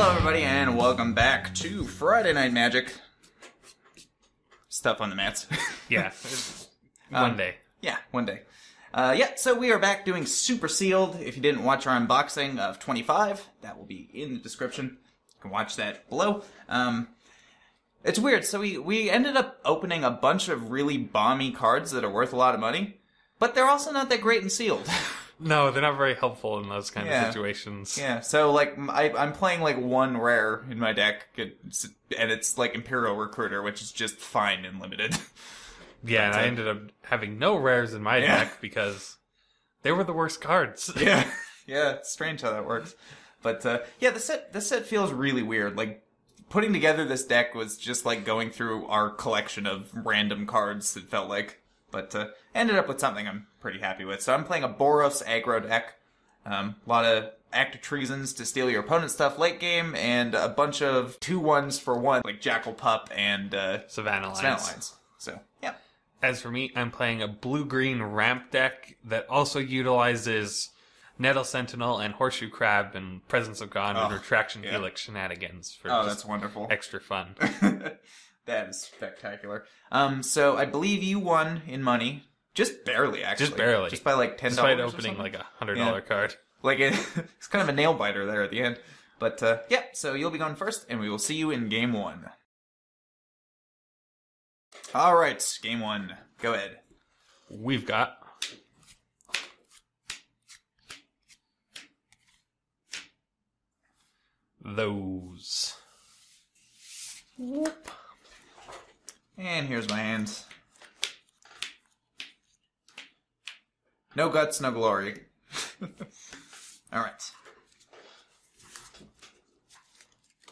Hello everybody and welcome back to Friday Night Magic. Stuff on the mats. Yeah, one day. Yeah, one day. So we are back doing Super Sealed. If you didn't watch our unboxing of 25, that will be in the description. You can watch that below. It's weird, so we ended up opening a bunch of really bomby cards that are worth a lot of money, but they're also not that great in sealed. No, they're not very helpful in those kind of situations. Yeah, so like I'm playing like one rare in my deck, and it's like Imperial Recruiter, which is just fine and limited. Yeah, and I ended up having no rares in my deck because they were the worst cards. Yeah, it's strange how that works. But the set feels really weird. Like putting together this deck was just like going through our collection of random cards. It felt like. But ended up with something I'm pretty happy with. So I'm playing a Boros aggro deck. A lot of Act of Treasons to steal your opponent's stuff late game, and a bunch of 2/1s for one, like Jackal Pup and Savannah Lines. So, yeah. As for me, I'm playing a blue-green ramp deck that also utilizes Nettle Sentinel and Horseshoe Crab and Presence of God and Retraction Helix shenanigans for that's wonderful. Extra fun. That is spectacular. So I believe you won in money. Just barely, actually. Just barely. Just by like $10 Despite opening like $100 card. Like it's kind of a nail biter there at the end. But so you'll be going first, and we will see you in game one. Alright, game one. Go ahead. We've got those. Whoop. And here's my hands. No guts, no glory. Alright.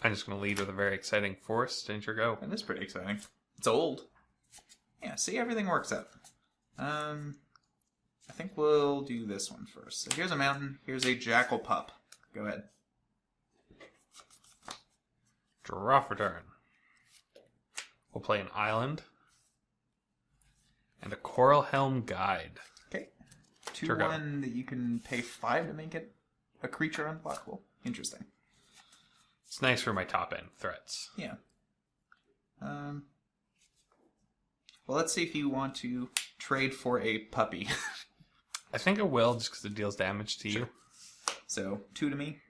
I'm just going to lead with a very exciting Forest. Danger go. That is pretty exciting. It's old. Yeah, see, everything works out. I think we'll do this one first. So here's a mountain. Here's a Jackal Pup. Go ahead. Draw for turn. We'll play an island. And a Coral Helm Guide. Okay. 2/1 that you can pay 5 to make it a creature unblockable. Interesting. It's nice for my top end threats. Yeah. Well, let's see if you want to trade for a puppy. I think I will, just because it deals damage to you. So, 2 to me.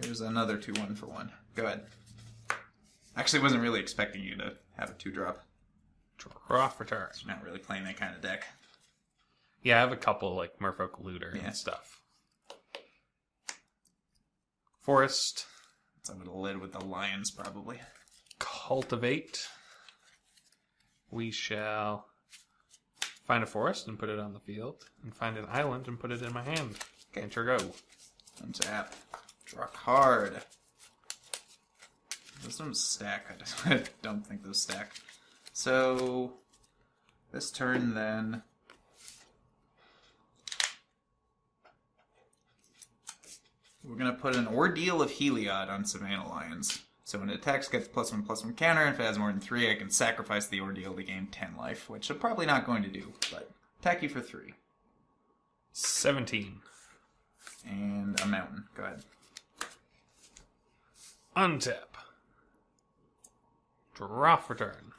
Here's another 2/1 for 1. Go ahead. Actually, wasn't really expecting you to have a 2-drop. Draw for turn. So you're not really playing that kind of deck. Yeah, I have a couple, like Merfolk Looter and stuff. Forest. So I would have led with the lions, probably. Cultivate. We shall find a forest and put it on the field, and find an island and put it in my hand. Okay. Enter go. Untap. Draw a card. Those don't stack. I don't think those stack. So, this turn then... we're going to put an Ordeal of Heliod on Savannah Lions. So when it attacks, gets +1/+1 counter, and if it has more than 3, I can sacrifice the Ordeal to gain 10 life, which I'm probably not going to do, but attack you for 3. 17. And a mountain. Go ahead. Untap. Draw for turn.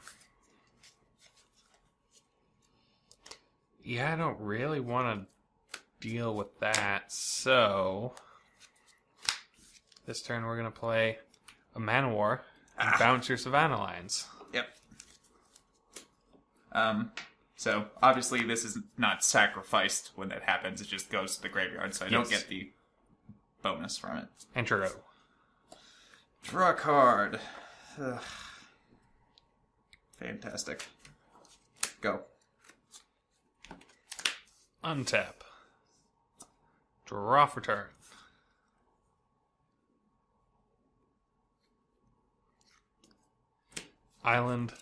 Yeah, I don't really want to deal with that, so... this turn we're going to play a Mana War and bounce your Savannah Lions. Yep. So, obviously this is not sacrificed when that happens, it just goes to the graveyard, so I don't get the bonus from it. Enter go. Draw a card. Ugh. Fantastic. Go. Untap. Draw for turn. Island.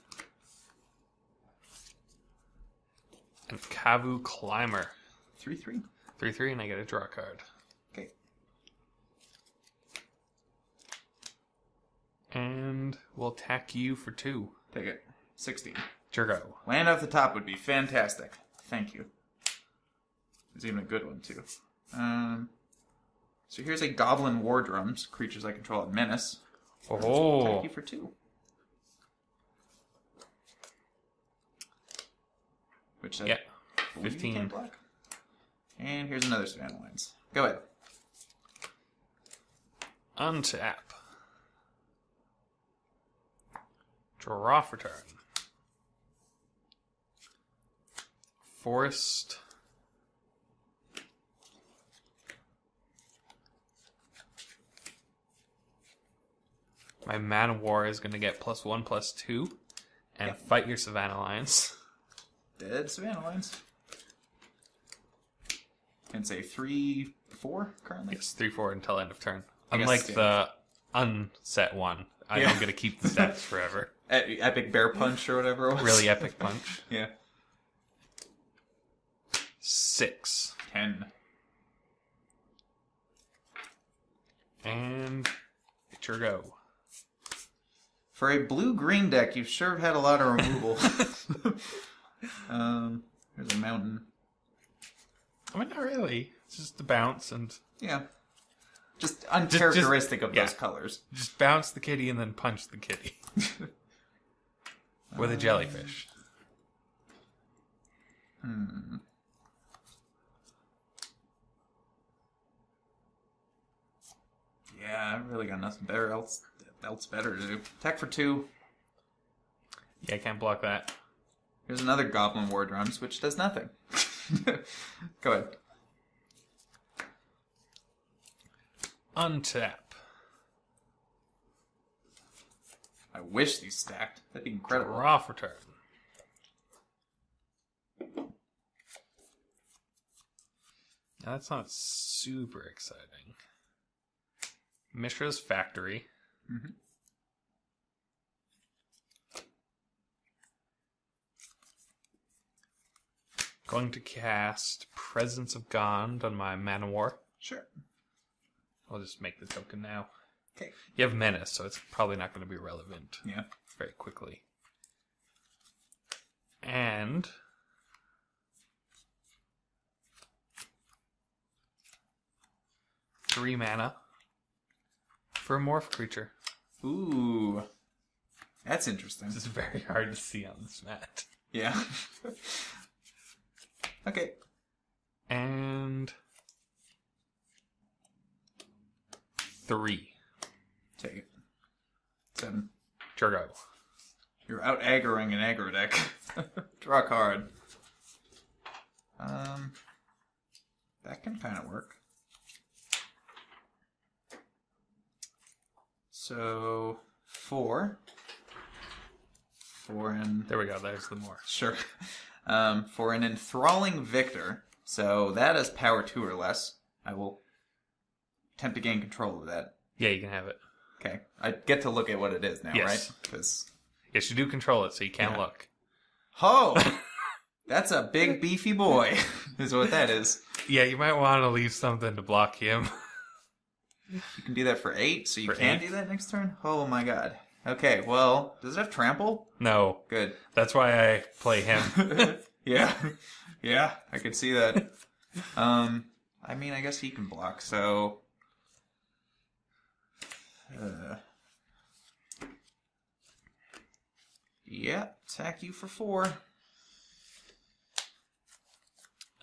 And Kavu Climber. 3/3. 3/3, and I get a draw card. Okay. And we'll attack you for 2. Take it. 16. Turgo. Land off the top would be fantastic. Thank you. There's even a good one, too. So here's a Goblin War Drums. Creatures I control at menace. Oh. Attack you for 2. Which I believe 15. you can't block. And here's another Savannah Lines. Go ahead. Untap. Draw for turn. Forest. My Man of War is going to get +1/+2 and fight your Savannah Lions. Dead Savannah Lines. And say 3-4 currently? Yes, 3/4 until end of turn. I guess, Unlike the unset one, I am going to keep the stats forever. Epic Bear Punch or whatever it was. Really epic punch. Yeah. 6. 10. And it's your go. For a blue-green deck, you've sure had a lot of removal. There's a mountain. I mean, not really. It's just a bounce and... Yeah. Just uncharacteristic of yeah. those colors. Just bounce the kitty and then punch the kitty. With a jellyfish. Yeah, I really got nothing better else better to do. Attack for 2. Yeah, I can't block that. Here's another Goblin War Drums, which does nothing. Go ahead. Untap. I wish these stacked. That'd be incredible. Draw for turn. Now, that's not super exciting. Mishra's Factory. Mm-hmm. Going to cast Presence of Gond on my Man of War. Sure. I'll just make the token now. Okay. You have Menace, so it's probably not going to be relevant. Yeah. Very quickly. And... three mana for a morph creature. Ooh. That's interesting. This is very hard to see on this mat. Yeah. Okay. And... 3. Take it. 7. Turgo. You're out aggroing an aggro deck. Draw a card. That can kind of work. So 4. 4 and There we go, there's the morph. sure. For an enthralling victor. So that is power 2 or less. I will attempt to gain control of that. Yeah, you can have it. Okay. I get to look at what it is now, Yes. right? Because Yes, you do control it, so you can look. oh, that's a big beefy boy, is what that is. Yeah, you might want to leave something to block him. You can do that for 8, so you For can 8? do that next turn? Oh my god. Okay, well, does it have trample? No. Good. That's why I play him. Yeah. Yeah, I could see that. I mean, I guess he can block, so... yeah, attack you for 4.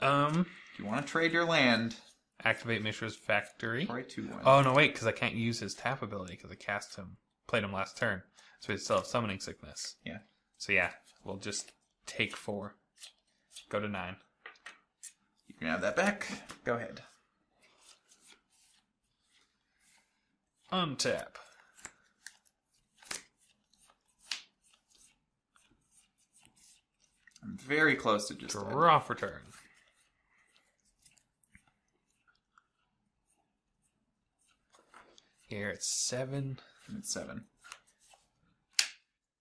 If you want to trade your land, Activate Mishra's Factory. try 2-1. Oh, no, wait, because I can't use his tap ability because I played him last turn. So he still have Summoning Sickness. Yeah. So yeah, we'll just take 4. Go to 9. You can have that back. Go ahead. Untap. I'm very close to just dead. Draw for turn. Here it's 7. It's 7.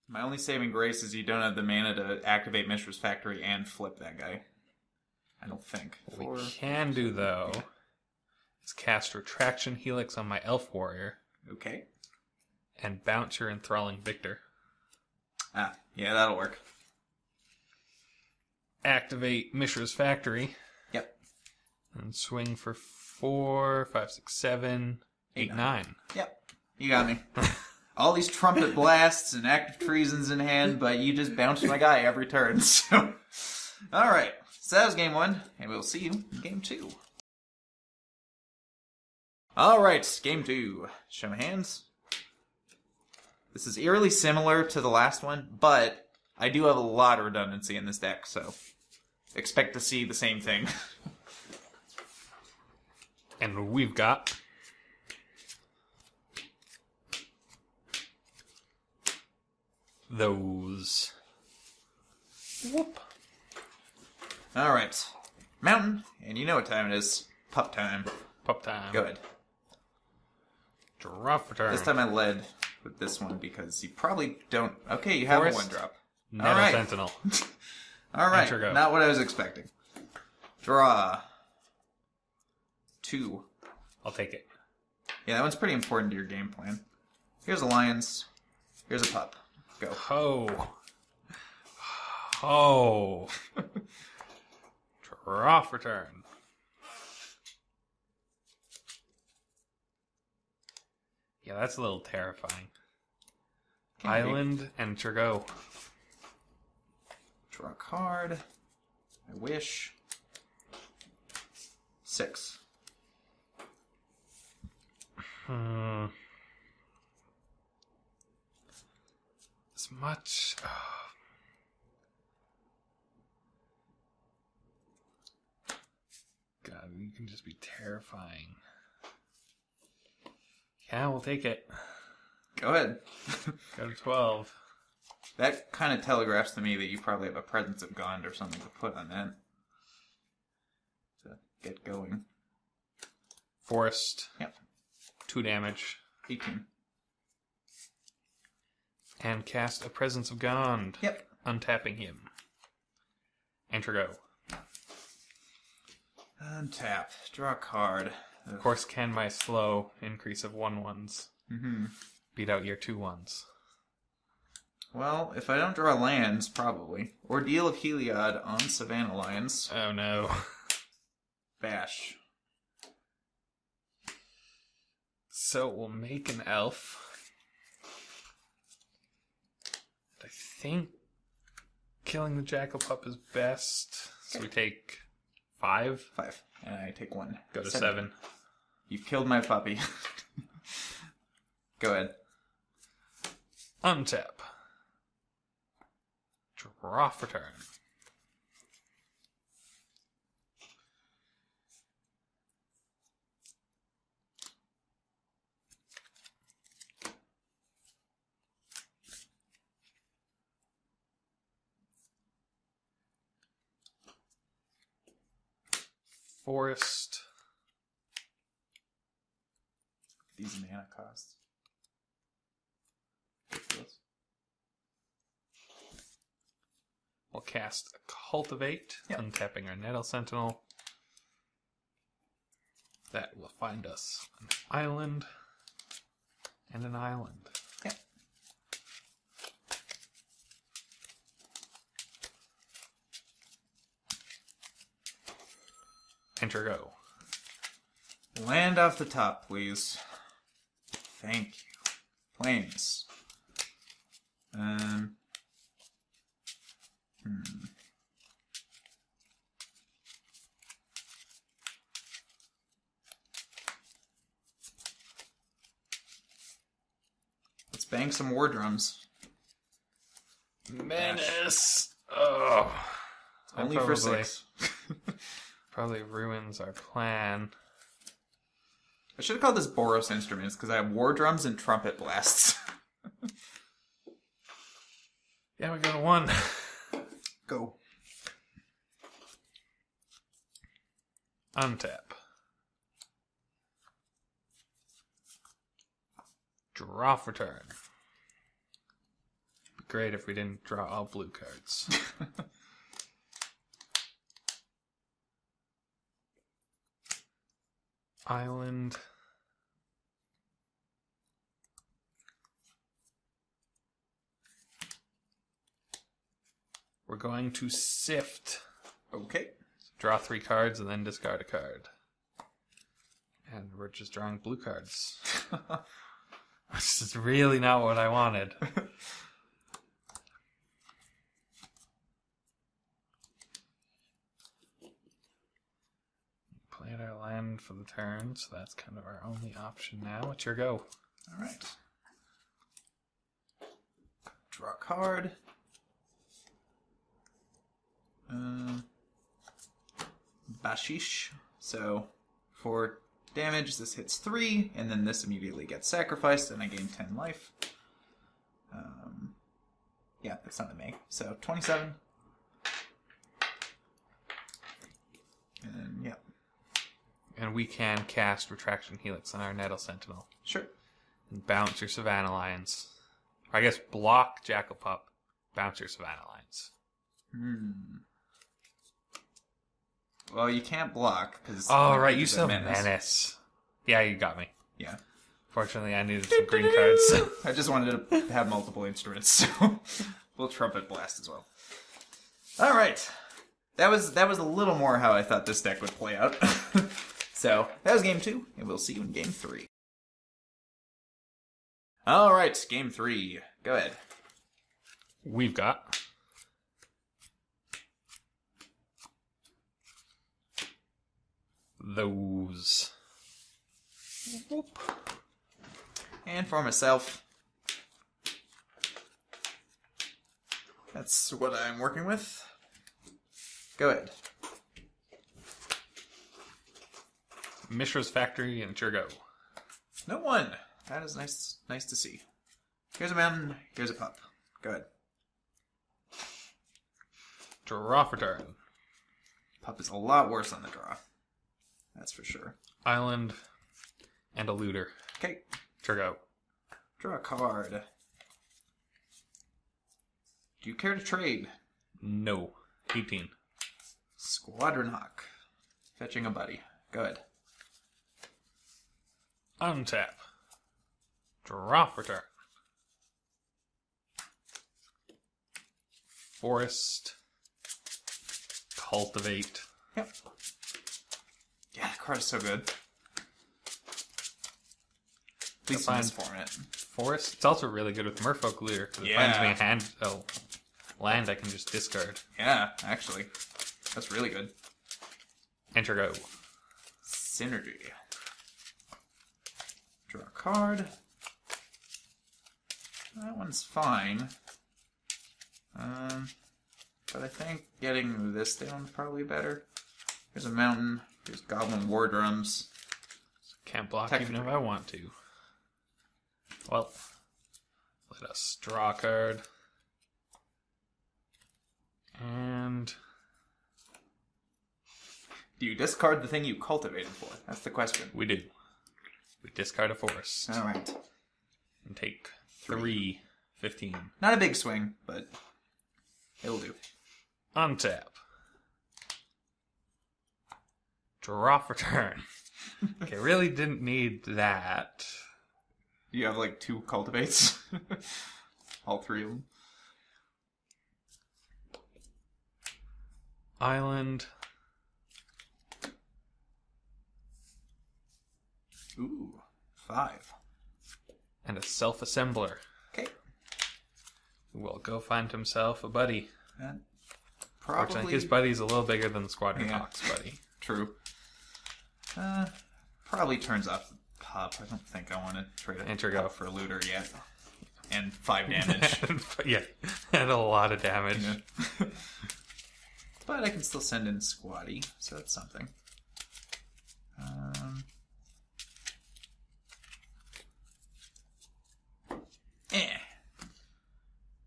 My only saving grace is you don't have the mana to activate Mishra's Factory and flip that guy. I don't think. What we can do, though, is cast Retraction Helix on my Elf Warrior Okay. and bounce your Enthralling Victor. Ah, yeah, that'll work. Activate Mishra's Factory. Yep. And swing for 4, 5, 6, 7, 8, 9. Yep. You got me. All these trumpet blasts and active treasons in hand, but you just bounced my guy every turn. So, all right. So that was game 1, and we'll see you in game 2. All right, game 2. Show my hands. This is eerily similar to the last one, but I do have a lot of redundancy in this deck, so expect to see the same thing. And we've got those. Whoop. All right. Mountain, and you know what time it is. Pup time. Pup time. Go ahead. Draw for turn. This time I led with this one because you probably don't... Okay, you have Forest. a 1-drop. Nettle All right. Sentinel. All right. Enter go. Not what I was expecting. Draw. 2. I'll take it. Yeah, that one's pretty important to your game plan. Here's a lions. Here's a pup. Go. Oh. Oh. Draw for turn. Yeah, that's a little terrifying. Island and Turgo. Draw a card. I wish. 6. As much. God, you can just be terrifying. Yeah, we'll take it. Go ahead. Go to 12. That kind of telegraphs to me that you probably have a Presence of God or something to put on that. To get going. Forest. Yep. 2 damage. 18. And cast a Presence of God. Yep. Untapping him. Enter go. Untap. Draw a card. Of course, can my slow increase of 1/1s beat out your 2/1s? Well, if I don't draw lands, probably. Ordeal of Heliod on Savannah Lions. Oh no. Bash. So we'll make an elf. I think killing the Jackal Pup is best. So we take 5. 5. And I take 1. Go to 7. You've killed my puppy. Go ahead. Untap. Draw for turn. Forest. These mana costs. We'll cast a Cultivate, untapping our Nettle Sentinel. That will find us an island and an island. Yep. Enter go. Land off the top, please. Thank you. Flames. Let's bang some war drums. Menace! Oh. Only for 6. Probably ruins our plan. I should have called this Boros Instruments because I have war drums and trumpet blasts. Yeah, we go to 1. Go. Untap. Draw for turn. Be great if we didn't draw all blue cards. Island. We're going to sift. Okay. Draw 3 cards and then discard a card. And we're just drawing blue cards. This is really not what I wanted. Played our land for the turn, so that's kind of our only option now. It's your go. All right. Draw a card. Bashish. So, for damage, this hits 3, and then this immediately gets sacrificed, and I gain 10 life. Yeah, that's not the make. So, 27. And, yeah. And we can cast Retraction Helix on our Nettle Sentinel. Sure. And bounce your Savannah Lions. Or I guess block Jackal Pup, bounce your Savannah Lions. Well, you can't block, because... Oh, right, you still have Menace. Yeah, you got me. Yeah. Fortunately, I needed some green cards. I just wanted to have multiple instruments, so we'll Trumpet Blast as well. All right. That was a little more how I thought this deck would play out. So, that was game 2, and we'll see you in game 3. All right, game 3. Go ahead. We've got... those. Whoop. And for myself, that's what I'm working with. Go ahead. Mishra's Factory and it's your go. No one. That is nice to see. Here's a mountain, here's a pup. Go ahead. Draw for turn. Pup is a lot worse on the draw. That's for sure. Island and a looter. Okay. Your go. Draw a card. Do you care to trade? No. 18. Squadron Hawk. Fetching a buddy. Go ahead. Untap. Draw for turn. Forest. Cultivate. Yep. Yeah, the card is so good. At least in this format. Forest. It's also really good with Merfolk Looter because it finds me a land I can just discard. Yeah, actually. That's really good. Enter go. Synergy. Draw a card. That one's fine. But I think getting this down is probably better. Here's a mountain. Here's Goblin War Drums. Can't block even if I want to. Well, let us draw a card. And... do you discard the thing you cultivated for? That's the question. we do. We discard a forest. Alright. And take 3, 15. Not a big swing, but it'll do. Untap. Draw for turn. Okay, really didn't need that. You have like 2 cultivates. All 3 of them. Island. Ooh, 5. And a self-assembler. Okay. Who will go find himself a buddy. That Fortunately, probably... his buddy's a little bigger than the Squadron Yeah. Hawk's buddy. True. Probably turns off the pup. I don't think I want to trade a pup for a looter yet. And 5 damage. Yeah, and a lot of damage. Yeah. But I can still send in Squatty, so that's something.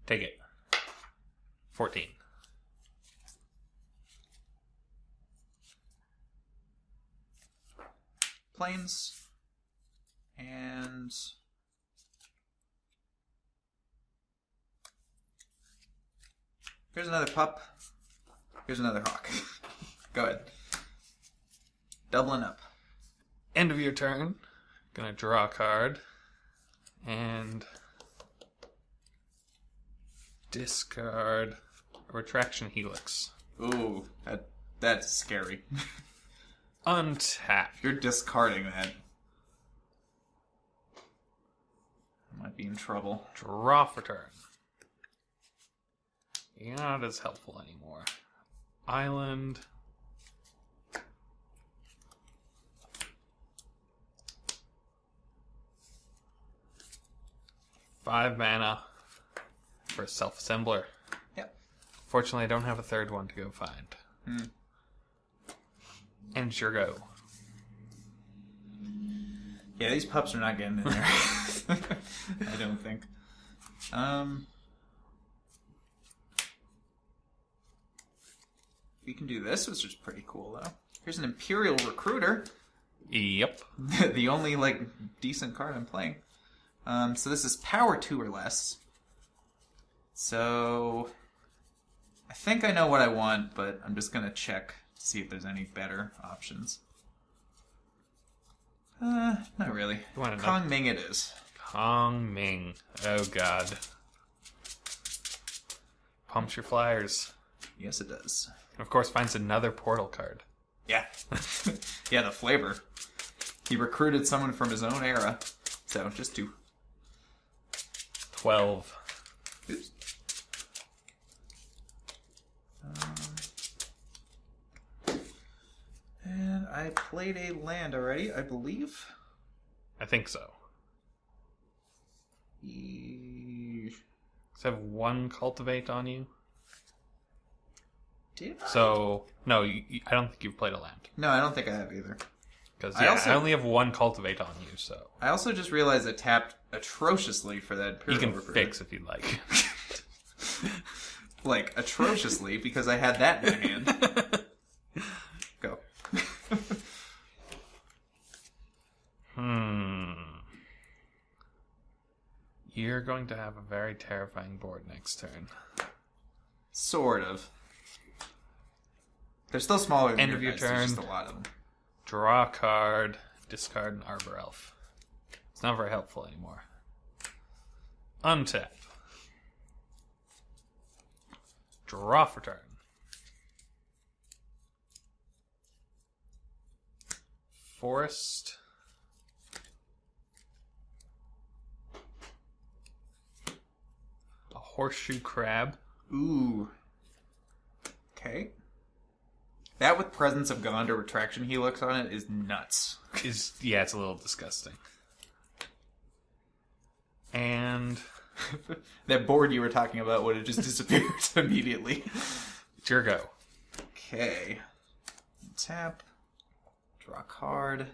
Take it. 14. Planes. And... here's another pup. Here's another hawk. Go ahead. Doubling up. End of your turn. Gonna draw a card. And... discard a Retraction Helix. Ooh, that That's scary. Untap. You're discarding that. Might be in trouble. Draw for turn. You're not as helpful anymore. Island. Five mana for a self-assembler. Yep. Fortunately, I don't have a third one to go find. And it's your go. Yeah, these pups are not getting in there. I don't think. We can do this, which is pretty cool, though. Here's an Imperial Recruiter. Yep. The only, decent card I'm playing. So this is power 2 or less. So I think I know what I want, but I'm just gonna check to see if there's any better options. Not really. Kong Ming it is. Kong Ming. Oh god. Pumps your flyers. Yes, it does. And of course finds another portal card. Yeah. Yeah, the flavor. He recruited someone from his own era. So, just 2. 12. Oops. And I played a land already, I believe. I think so. Does it have 1 cultivate on you? Did I? So, no, I don't think you've played a land. No, I don't think I have either. Because, I only have 1 cultivate on you, so. I also just realized I tapped atrociously for that You Imperial can Recruiter. fix if you'd like. Atrociously, because I had that in my hand. Go. You're going to have a very terrifying board next turn. Sort of. They're still smaller than End your of your guys, turn. There's just a lot of them. Draw a card, discard an Arbor Elf. It's not very helpful anymore. Untap. Draw for turn. Forest. A Horseshoe Crab. Ooh. Okay. That with Presence of God or Retraction Helix on it is nuts. Yeah, it's a little disgusting. And that board you were talking about would have just disappeared immediately. It's your go. Okay. Tap. Draw a card.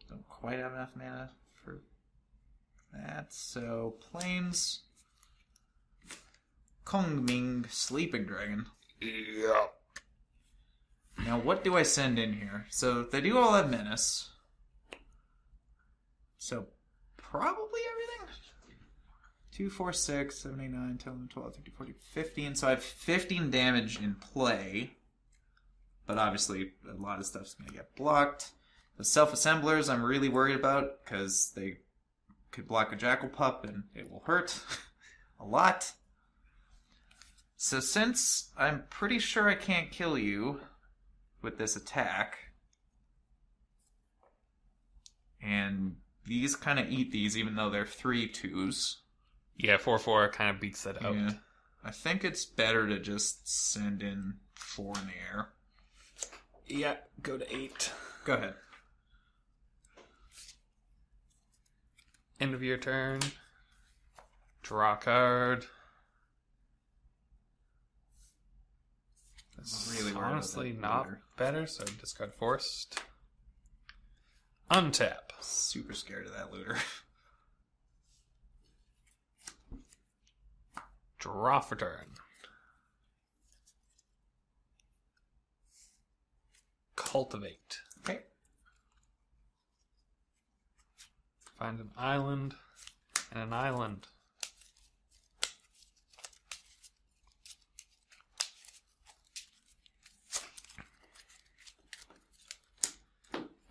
Don't quite have enough mana for that. So, Plains. Kongming Sleeping Dragon. Yep. Now, what do I send in here? So, they do all have Menace. So, probably everything? 2, 4, 6, 7, 8, 9, 10, 12, 13, 14, 15. So, I have 15 damage in play. But obviously, a lot of stuff's going to get blocked. The self-assemblers I'm really worried about, because they could block a Jackal Pup, and it will hurt a lot. So since I'm pretty sure I can't kill you with this attack, and these kind of eat these even though they're 3/2s. Yeah, 4/4 kind of beats that out. Yeah. I think it's better to just send in 4 in the air. Yeah, go to 8. Go ahead. End of your turn. Draw a card. That's really honestly not better, so discard Forest. Untap. Super scared of that looter. Draw for turn. Cultivate. Okay. Find an island and an island.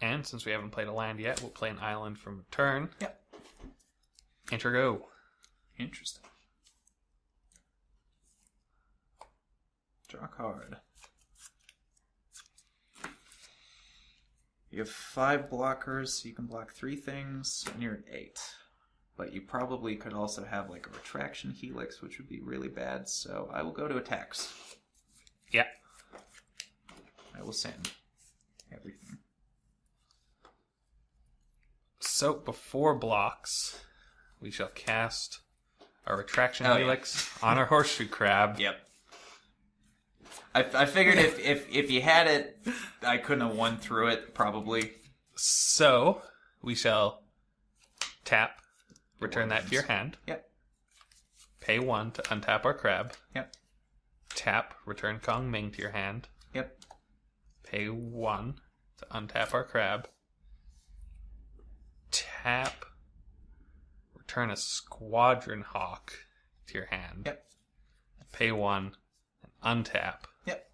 And since we haven't played a land yet, we'll play an island from turn. Yep. Enter go. Interesting. Draw a card. You have 5 blockers, so you can block 3 things, and you're at 8. But you probably could also have like a retraction helix, which would be really bad, so I will go to Atkst. Yeah. I will send everything. So, before blocks, we shall cast a retraction helix on our horseshoe crab. Yep. I figured if you had it, I couldn't have won through it, probably. So, we shall tap, return that to your hand. Yep. Pay 1 to untap our crab. Yep. Tap, return Kong Ming to your hand. Yep. Pay 1 to untap our crab. Tap, return a Squadron Hawk to your hand. Yep. Pay 1 and untap. Yep.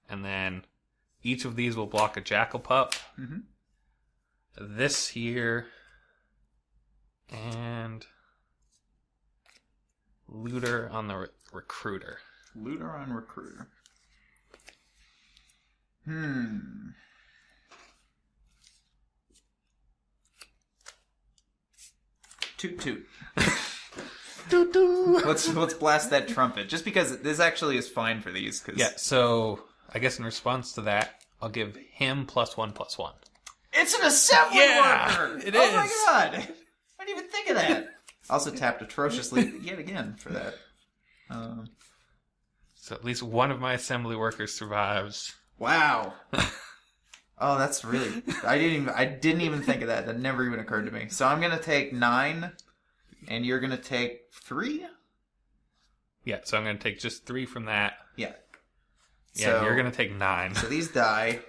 And then each of these will block a Jackal Pup. Mm-hmm. This here. And Looter on the Recruiter. Looter on Recruiter. Toot toot. Toot toot. Let's blast that trumpet. Just because this actually is fine for these. Cause... Yeah, so I guess in response to that, I'll give him +1/+1. It's an assembly worker! It Oh is. my god! I didn't even think of that. Also tapped atrociously yet again for that. So at least one of my assembly workers survives. Wow. Oh, that's really... I didn't even think of that. That never even occurred to me. So I'm going to take 9, and you're going to take 3? Yeah, so I'm going to take just 3 from that. Yeah. Yeah, so, you're going to take 9. So these die.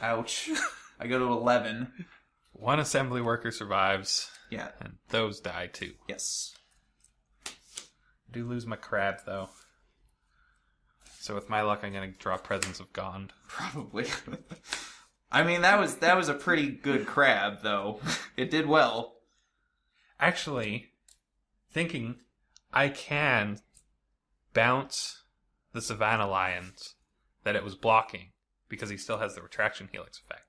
Ouch. I go to 11. One assembly worker survives. Yeah. And those die too. Yes. I do lose my crab, though. So with my luck, I'm going to draw Presence of Gond. Probably. I mean, that was a pretty good crab, though. It did well. Actually, thinking I can bounce the Savannah Lions that it was blocking because he still has the retraction helix effect.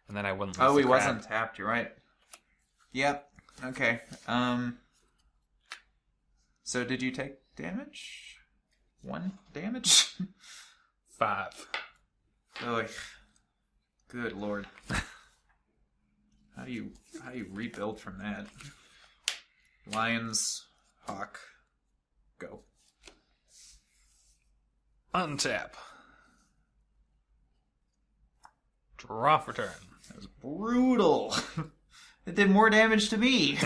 And then I wouldn't lose the crab. Wasn't tapped, you're right. Yep. Okay. So did you take damage? 1 damage? 5. Oh, good lord. How do you rebuild from that? Lions, Hawk, go. Untap. Draw for turn. That was brutal. It did more damage to me.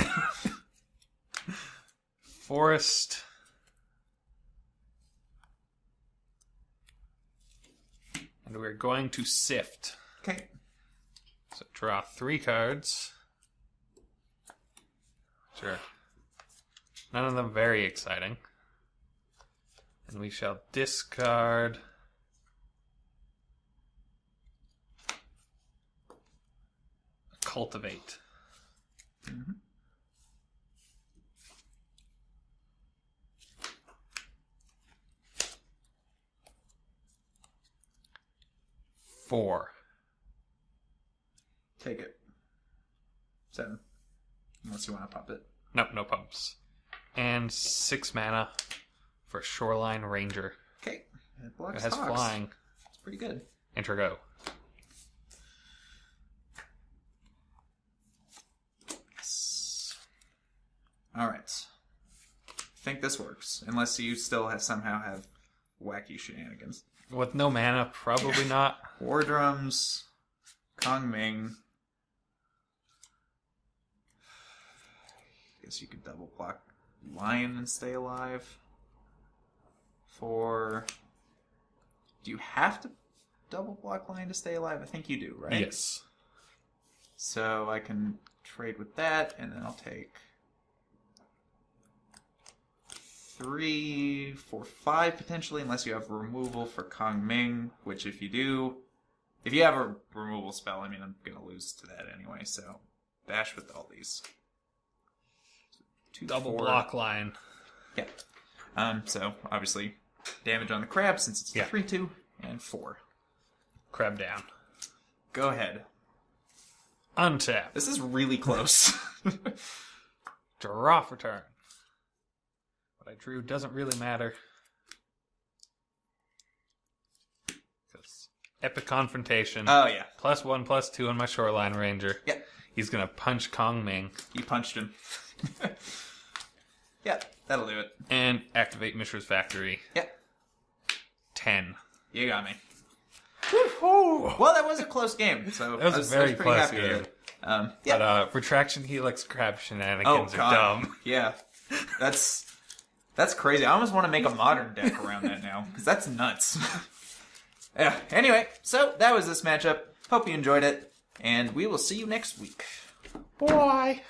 Forest. And we're going to sift. Okay. So draw 3 cards. Sure. None of them very exciting. And we shall discard Cultivate. Mm-hmm. Four. Take it. 7. Unless you want to pop it. Nope, no pumps. And 6 mana for Shoreline Ranger. Okay. It blocks It has Hawks. flying. It's pretty good. Enter go. Yes. Alright. I think this works. Unless you still somehow have wacky shenanigans. With no mana, probably not. War Drums. Kong Ming. Guess you could double block Lion and stay alive. 4. Do you have to double block Lion to stay alive? I think you do, right? Yes. So I can trade with that, and then I'll take 3, 4, 5 potentially, unless you have removal for Kong Ming, which if you do, if you have a removal spell, I mean, I'm going to lose to that anyway, so bash with all these. 2, Double 4. block line. Yeah. So obviously damage on the crab since it's Yeah. 3/2 and 4. Crab down. Go ahead. Untap. This is really close. Draw for turn. What I drew doesn't really matter. Because Epic Confrontation. Oh, yeah. +1/+2 on my Shoreline Ranger. Yeah. He's going to punch Kong Ming. You punched him. Yeah, that'll do it. And activate Mishra's Factory. Yeah. 10. You got me. Well, that was a close game. So That was a very pretty close happy with game. it. Yeah. But Retraction Helix Crab shenanigans are dumb. Yeah. That's crazy. I almost want to make a modern deck around that now, because that's nuts. Yeah. Anyway, so that was this matchup. Hope you enjoyed it, and we will see you next week. Bye.